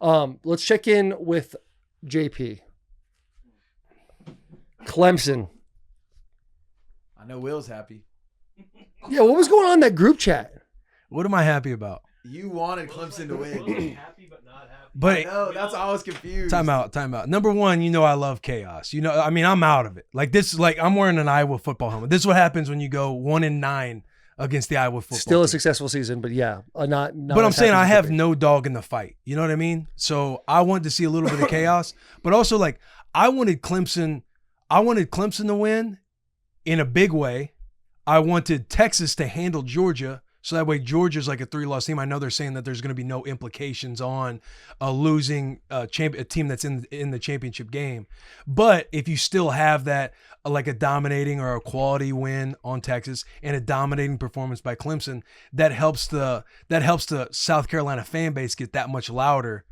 Let's check in with JP. Clemson. I know Will's happy. Yeah, what was going on in that group chat? What am I happy about? You wanted Clemson to win. Happy but not happy. But No, that's why I was confused. Time out. Number one, I love chaos. I mean, I'm out of it. Like this, like I'm wearing an Iowa football helmet. This is what happens when you go 1-9 against the Iowa football Still team. a successful season, but yeah, not. But I'm saying I have no dog in the fight. You know what I mean? So I wanted to see a little bit of chaos, but also like I wanted Clemson to win in a big way. I wanted Texas to handle Georgia. So that way Georgia's like a 3-loss team. I know they're saying that there's going to be no implications on losing a team that's in the championship game. But if you still have that like a dominating or a quality win on Texas and a dominating performance by Clemson, that helps the South Carolina fan base get that much louder.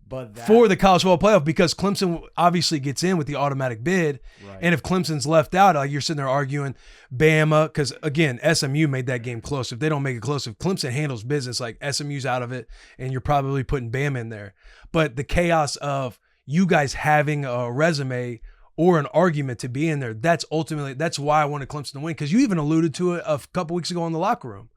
But For the college football playoff, because Clemson obviously gets in with the automatic bid. Right. And if Clemson's left out, like you're sitting there arguing Bama, because again, SMU made that game close. If they don't make it close, if Clemson handles business, like SMU's out of it, and you're probably putting Bama in there. But the chaos of you guys having a resume or an argument to be in there, that's why I wanted Clemson to win, because you even alluded to it a couple weeks ago in the locker room.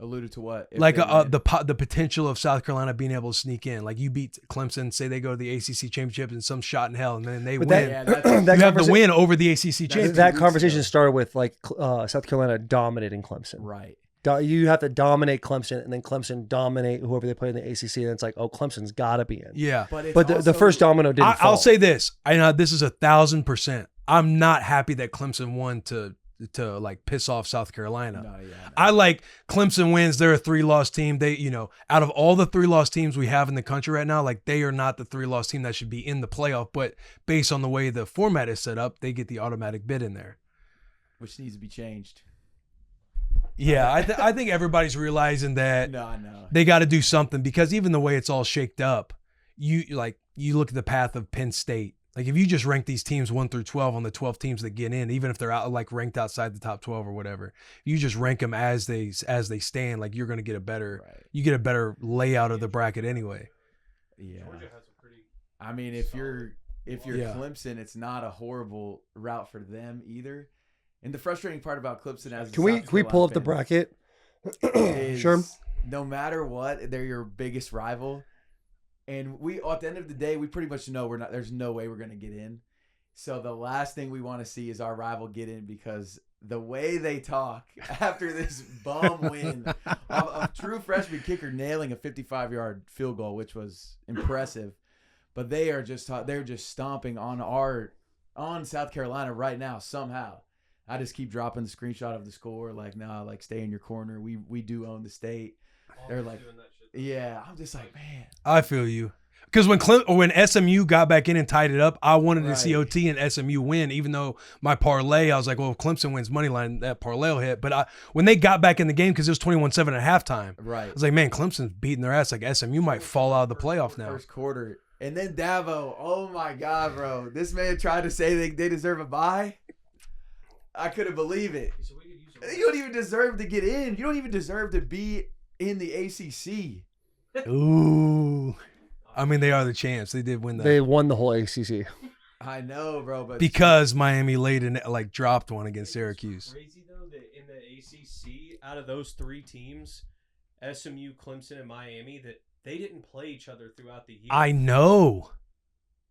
Alluded to what? Like the potential of South Carolina being able to sneak in. Like you beat Clemson, say they go to the ACC championship in some shot in hell, and then they win. That you have the win over the ACC championship. That conversation started with like South Carolina dominating Clemson. Right. You have to dominate Clemson, and then Clemson dominate whoever they play in the ACC, and it's like, oh, Clemson's got to be in. Yeah. But the first domino didn't fall. I'll say this. I know this is 1,000%. I'm not happy that Clemson won to like piss off South Carolina. No. I like Clemson wins. They're a 3-loss team. They, out of all the 3-loss teams we have in the country right now, like they are not the 3-loss team that should be in the playoff. But based on the way the format is set up, they get the automatic bid in there, which needs to be changed. Yeah, I think everybody's realizing that No. they got to do something, because even the way it's all shaked up, you look at the path of Penn State. Like if you just rank these teams 1 through 12 on the 12 teams that get in, even if they're out like ranked outside the top 12 or whatever, you just rank them as they stand. Like you're going to get a better layout of the bracket anyway. Yeah. I mean, if you're Clemson, it's not a horrible route for them either. And the frustrating part about Clemson as can we pull up the bracket? Sure. No matter what, they're your biggest rival. And we, at the end of the day, we pretty much know there's no way we're going to get in. So the last thing we want to see is our rival get in, because the way they talk after this bum win, a true freshman kicker nailing a 55-yard field goal, which was impressive. But they're just stomping on South Carolina right now somehow. I just keep dropping the screenshot of the score, like, nah, like stay in your corner. We do own the state. They're like, yeah, I'm just like, man. I feel you. Because when SMU got back in and tied it up, I wanted to see OT and SMU win, even though my parlay, I was like, well, if Clemson wins money line, that parlay will hit. But when they got back in the game, because it was 21-7 at halftime, right. I was like, man, Clemson's beating their ass. Like SMU might fall out of the playoff now. First quarter. And then Davo, oh my God, bro. This man tried to say they deserve a bye. I couldn't believe it. You don't even deserve to get in. You don't even deserve to be in the ACC. Ooh. I mean, they are the champs. They did win that. They won the whole ACC. I know, bro. But because Miami laid and like dropped one against Syracuse. Crazy though that in the ACC, out of those 3 teams, SMU, Clemson, and Miami, that they didn't play each other throughout the year. I know.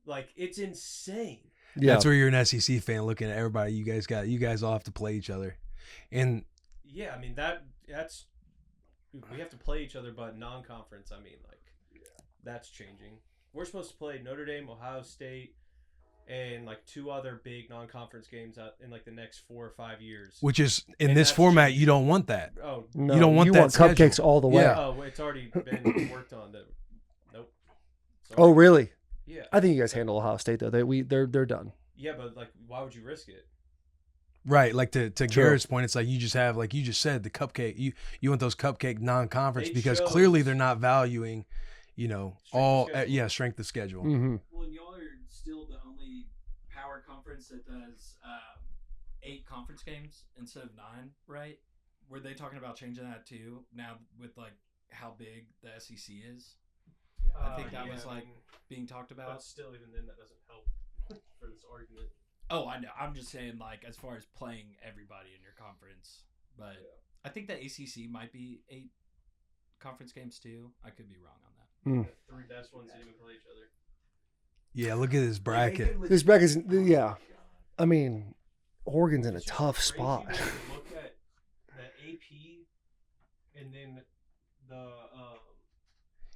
Like, it's insane. Yeah. That's where you're an SEC fan looking at everybody. You guys all have to play each other. And yeah, I mean that's we have to play each other, but non-conference, I mean, like, that's changing. We're supposed to play Notre Dame, Ohio State, and like 2 other big non-conference games out in like the next 4 or 5 years. Which is in this format, changing. You don't want that. Oh no, you don't want you that. Want cupcakes all the way. Yeah. Oh, it's already been worked on. Nope. Sorry. Oh really? Yeah. I think you guys handle Ohio State though. They're done. Yeah, but like, why would you risk it? Right, like to Garrett's point, it's like you just have, like you just said, the cupcake. You want those cupcake non-conference because clearly they're not valuing, strength of schedule. Mm-hmm. Well, and y'all are still the only power conference that does 8 conference games instead of 9, right? Were they talking about changing that too now with like how big the SEC is? think that was Yeah, like being talked about. But still, even then, that doesn't help for this argument. Oh, I know. I'm just saying, like, as far as playing everybody in your conference. But I think the ACC might be 8 conference games, too. I could be wrong on that. The 3 best ones didn't even play each other. Yeah, look at this bracket. This bracket's, yeah. I mean, Oregon's in a tough spot. Crazy when you look at the AP and then the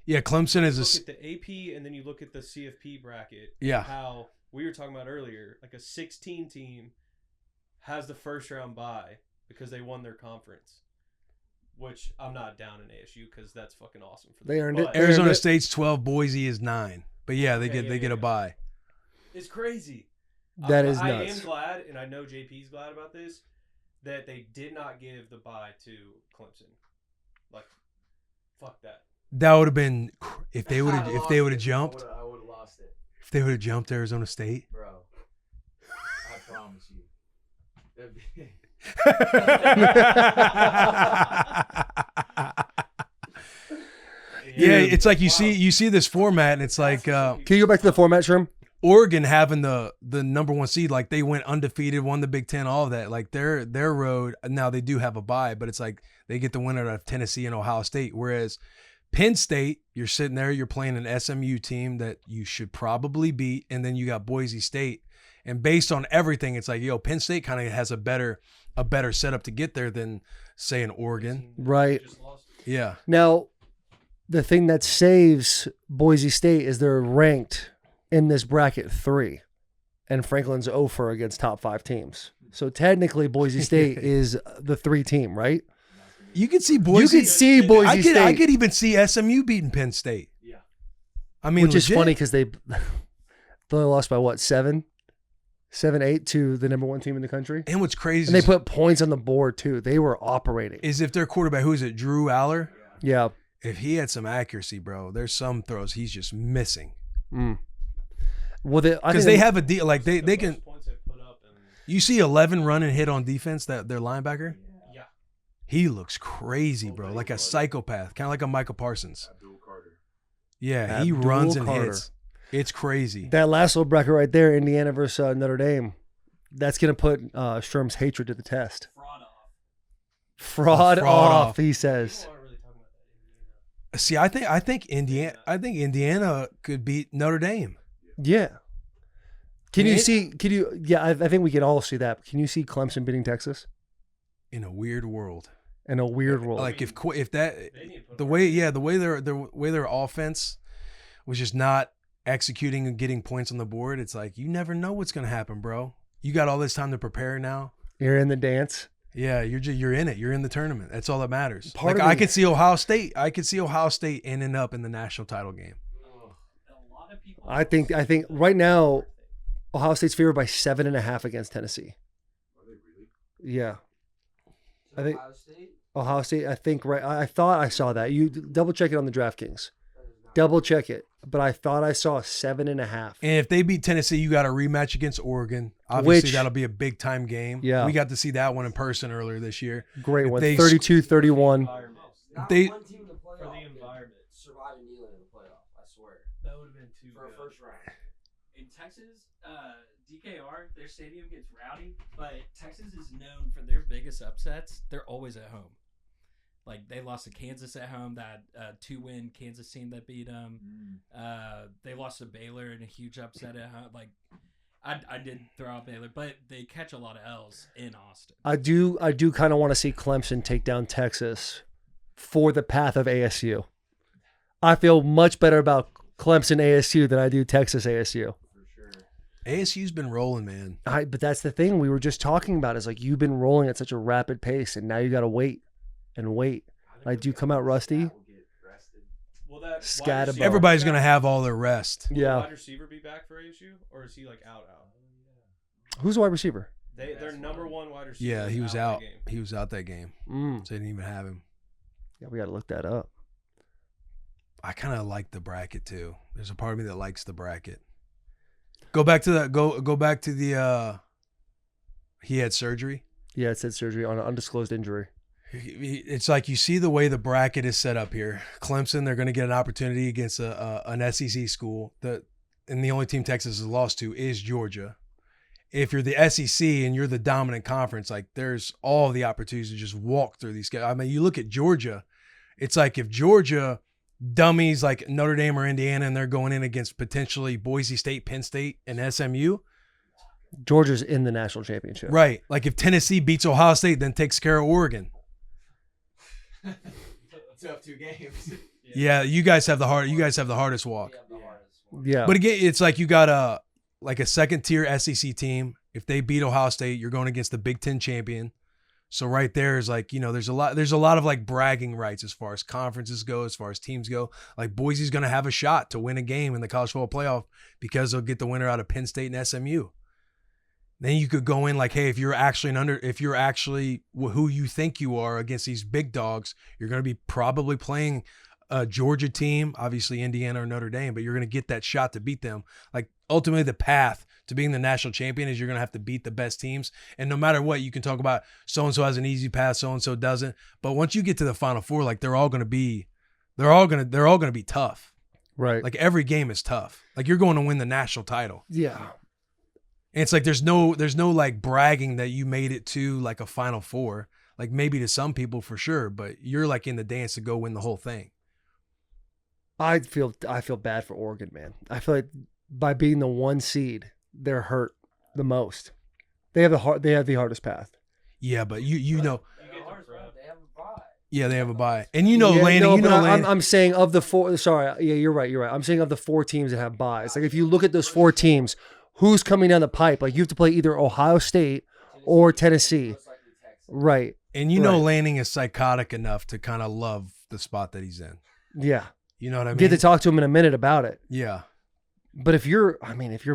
Yeah, Clemson is look a at the AP and then you look at the CFP bracket. yeah. How we were talking about earlier, like a 16 team has the first round bye because they won their conference. Which I'm not down in ASU because that's fucking awesome for them. They earned it. But Arizona it. State's 12, Boise is 9. But yeah, they get a bye. It's crazy. That is I nuts. am glad, and I know JP's glad about this, that they did not give the bye to Clemson. Like, fuck that. That would have been if they would have jumped. I would have lost it, If they would have jumped Arizona State. bro. I promise you. Yeah, it's like you see this format, and it's like Can you go back to the format, Sherm? Oregon having the number 1 seed, like they went undefeated, won the Big Ten, all of that. Like their road now they do have a bye, but it's like they get the winner of Tennessee and Ohio State. Whereas Penn State, you're sitting there, you're playing an SMU team that you should probably beat, and then you got Boise State. And based on everything, it's like, yo, Penn State kind of has a better setup to get there than say an Oregon. Right. Just lost. Yeah. Now, the thing that saves Boise State is they're ranked in this bracket 3, and Franklin's 0 against top 5 teams. So technically, Boise State is the 3 team, right? You could see Boise. You could see Boise State. I could even see SMU beating Penn State. Yeah. I mean, Which is legit. funny because they only lost by what, 7, 8 to the number 1 team in the country. And what's crazy And they put points on the board too. They were operating. is if their quarterback, who is it, Drew Aller? Yeah. If he had some accuracy, bro, there's some throws he's just missing. Mm. Well, Because they have a deal, like they The can. most points they've put up and You see 11 run and hit on defense. That their linebacker, yeah. he looks crazy, bro, like a psychopath, kind of like a Michael Parsons. Abdul Carter. Yeah, he Abdul runs and Carter. hits. It's crazy. that last little bracket right there, Indiana versus Notre Dame. That's gonna put Sherm's hatred to the test. Fraud Fraud off, off. he says. People aren't really talking about that. See, I think Indiana could beat Notre Dame. Yeah. Can you Man. see? Can you? Yeah, I think we can all see that. Can you see Clemson beating Texas In a weird world, in a weird world? like if that They need to put the up way their offense was just not executing and getting points on the board, it's like you never know what's gonna happen, bro. You got all this time to prepare now. You're in the dance. Yeah, you're in it. You're in the tournament. That's all that matters. Part Like of I me- could see Ohio State. I could see Ohio State ending up in the national title game. A lot of people. I think right now, Ohio State's favored by 7.5 against Tennessee. Are they really? Yeah, I think Ohio State? Ohio State. I think right. I thought I saw that. You double check it on the DraftKings. Double check it. But I thought I saw 7.5. And if they beat Tennessee, you got a rematch against Oregon. Obviously, Which- that'll be a big time game. Yeah. We got to see that one in person earlier this year. Great If one. they- 32-31. environment. Not They- one team in the playoff For the could environment. survive and kneel in the playoff. I swear. That would have been too For a good. first round. In Texas, DKR, their stadium gets rowdy, but Texas is known for their biggest upsets. They're always at home. Like, they lost to Kansas at home, that 2-win Kansas team that beat them. They lost to Baylor in a huge upset at home. Like, I did throw out Baylor, but they catch a lot of L's in Austin. I do kind of want to see Clemson take down Texas for the path of ASU. I feel much better about Clemson ASU than I do Texas ASU. For sure. ASU's been rolling, man. But that's the thing we were just talking about is like you've been rolling at such a rapid pace, and now you got to wait and wait. Like, do you come out rusty? Will that Scatterbo. wide receiver Everybody's be going to back? have all their rest. Will the Yeah. wide receiver be back for ASU, or is he like out? Who's the wide receiver? Their number one wide receiver. Yeah, he was of out. the game. He was out that game. Mm. So they didn't even have him. Yeah, we got to look that up. I kind of like the bracket too. There's a part of me that likes the bracket. Go back to that. Go back to the. He had surgery. Yeah, it said surgery on an undisclosed injury. It's like you see the way the bracket is set up here. Clemson, they're going to get an opportunity against an SEC school. And the only team Texas has lost to is Georgia. If you're the SEC and you're the dominant conference, like there's all the opportunities to just walk through these guys. I mean, you look at Georgia, it's like if Georgia dummies like Notre Dame or Indiana and they're going in against potentially Boise State, Penn State, and SMU. Georgia's in the national championship. Right. Like if Tennessee beats Ohio State, then takes care of Oregon. Tough 2 games. Yeah, you guys have the hardest walk. Yeah. But again, it's like you got a second tier SEC team. If they beat Ohio State, you're going against the Big Ten champion. So right there is like, there's a lot of like bragging rights as far as conferences go, as far as teams go. Like Boise's going to have a shot to win a game in the college football playoff because they'll get the winner out of Penn State and SMU. Then you could go in like, hey, if you're actually who you think you are against these big dogs, you're going to be probably playing a Georgia team, obviously Indiana or Notre Dame, but you're going to get that shot to beat them. Like ultimately the path to being the national champion is you're going to have to beat the best teams. And no matter what, you can talk about so-and-so has an easy path, so-and-so doesn't. But once you get to the Final Four, like they're all going to be tough. Right. Like every game is tough. Like you're going to win the national title. Yeah. And it's like there's no like bragging that you made it to like a Final Four. Like maybe to some people for sure, but you're like in the dance to go win the whole thing. I feel bad for Oregon, man. I feel like by being the 1 seed, they're hurt the most. They have the hardest path. Yeah, but you know. They have a bye. Yeah, they have a bye. And Landon, I'm saying of the 4. Sorry, yeah, you're right. I'm saying of the 4 teams that have byes. Like if you look at those 4 teams, who's coming down the pipe? Like you have to play either Ohio State or Tennessee. Most likely Texas. Right. And Lanning is psychotic enough to kind of love the spot that he's in. Yeah. You know what I mean? Get to talk to him in a minute about it. Yeah. But if you're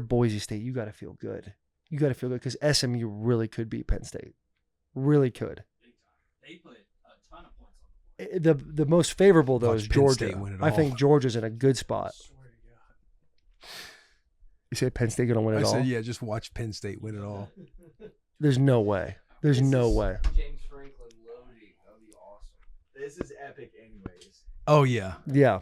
Boise State, you got to feel good. You got to feel good because SMU really could beat Penn State. Really could. They put a ton of points on the board. The most favorable though Watch is Penn Georgia. State win it I all. think Georgia's in a good spot. You say Penn State gonna win it I all? said, yeah, just watch Penn State win it all. There's no way. There's no way. James Franklin loading. That would be awesome. This is epic anyways. Oh, yeah. Yeah.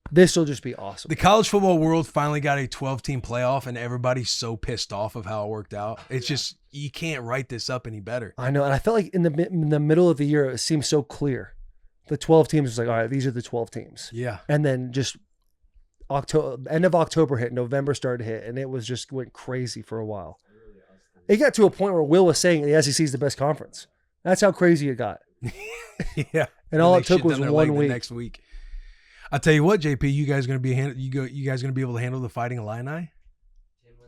This will just be awesome. The college football world finally got a 12-team playoff, and everybody's so pissed off of how it worked out. It's just, you can't write this up any better. I know, and I felt like in the middle of the year, it seemed so clear. The 12 teams was like, all right, these are the 12 teams. Yeah. And then just end of October hit, November started to hit, and it was just went crazy for a while. It got to a point where Will was saying the SEC is the best conference. That's how crazy it got. Yeah. And all they it took shit was down their 1 leg week. The next week. I'll tell you what, JP, you guys gonna be able to handle the Fighting Illini? 10-win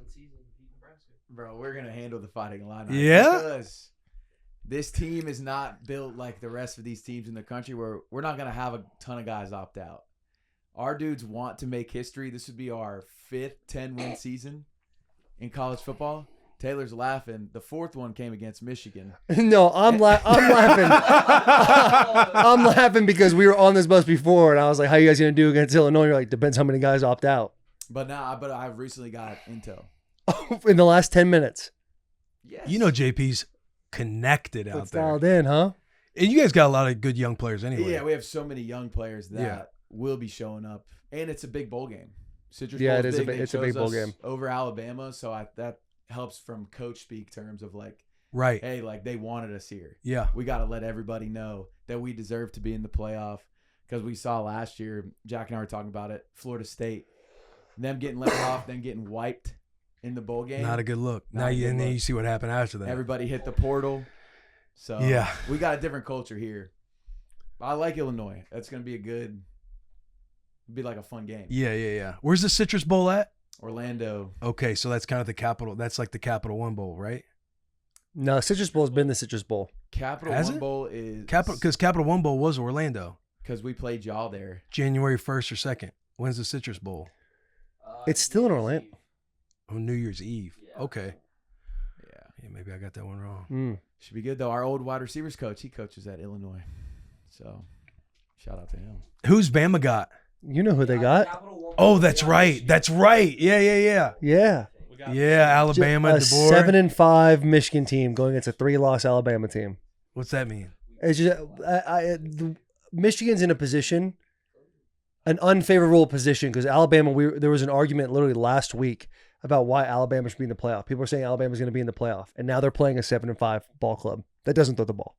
season, beat Nebraska. Bro, we're going to handle the Fighting Illini. Yeah? Because this team is not built like the rest of these teams in the country where we're not going to have a ton of guys opt out. Our dudes want to make history. This would be our 5th 10-win season in college football. Taylor's laughing. The 4th one came against Michigan. No, I'm laughing. I'm laughing because we were on this bus before, and I was like, "How you guys gonna do against Illinois?" You're like, "Depends how many guys opt out." But I've recently got intel. In the last 10 minutes, Yes. You know JP's connected out it's there. dialed in, huh? And you guys got a lot of good young players anyway. Yeah, we have so many young players that Yeah. will be showing up, and it's a big bowl game. Citrus Yeah, Bowl's it is big. They it's a big chose bowl us game. over Alabama, so that helps from coach speak terms of like, Right. hey, like they wanted us here. Yeah. We got to let everybody know that we deserve to be in the playoff because we saw last year. Jack and I were talking about it. Florida State, them getting left off, then getting wiped in the bowl game. Not a good look. Not Now a you good and then look. you see what happened after that. Everybody hit the portal. So Yeah. we got a different culture here. I like Illinois. That's gonna be be like a fun game. Yeah. Where's the Citrus Bowl at? Orlando. Okay, so that's kind of the Capital. That's like the Capital One Bowl, right? No, Citrus Bowl has been the Citrus Bowl. Capital Has One it? Bowl is Because Capital One Bowl was Orlando, because we played y'all there. January 1st or 2nd. When's the Citrus Bowl? It's still in Orlando. Oh, New Year's Eve. Yeah. Okay. Yeah, Yeah, maybe I got that one wrong. Mm. should be good though. Our old wide receivers coach, he coaches at Illinois, so shout out to him. Who's Bama got? You know who they got? Oh, that's right. That's right. Yeah. Yeah, We got Yeah, Alabama, a DeBoer. 7-5 Michigan team going against a 3-loss Alabama team. What's that mean? It's just Michigan's in a position, an unfavorable position, because Alabama. There was an argument literally last week about why Alabama should be in the playoff. People are saying Alabama's going to be in the playoff, and now they're playing a 7-5 ball club that doesn't throw the ball.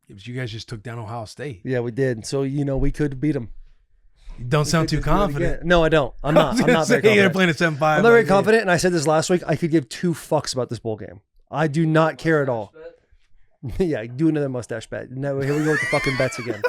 Yeah, but you guys just took down Ohio State. Yeah, we did. So we could beat them. You don't sound too confident. No, I don't. I'm not. I'm not very You're confident. playing a 7-5. I'm not very confident, and I said this last week. I could give 2 fucks about this bowl game. I do not care at all. Yeah, do another mustache bet. No, here we go with the fucking bets again.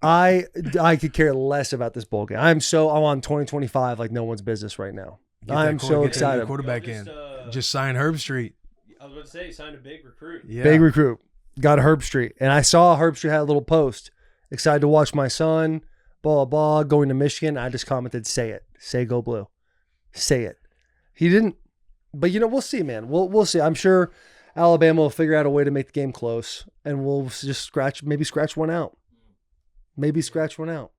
I could care less about this bowl game. I'm on 2025 like no one's business right now. I'm so excited. Quarterback in. Just sign Herb Street. I was about to say, signed a big recruit. Yeah. Big recruit. Got Herb Street. And I saw Herb Street had a little post. Excited to watch my son, blah, blah, blah, going to Michigan. I just commented, say it. Say go blue. Say it. He didn't. But, we'll see, man. We'll see. I'm sure Alabama will figure out a way to make the game close. And we'll just scratch one out. Maybe scratch one out.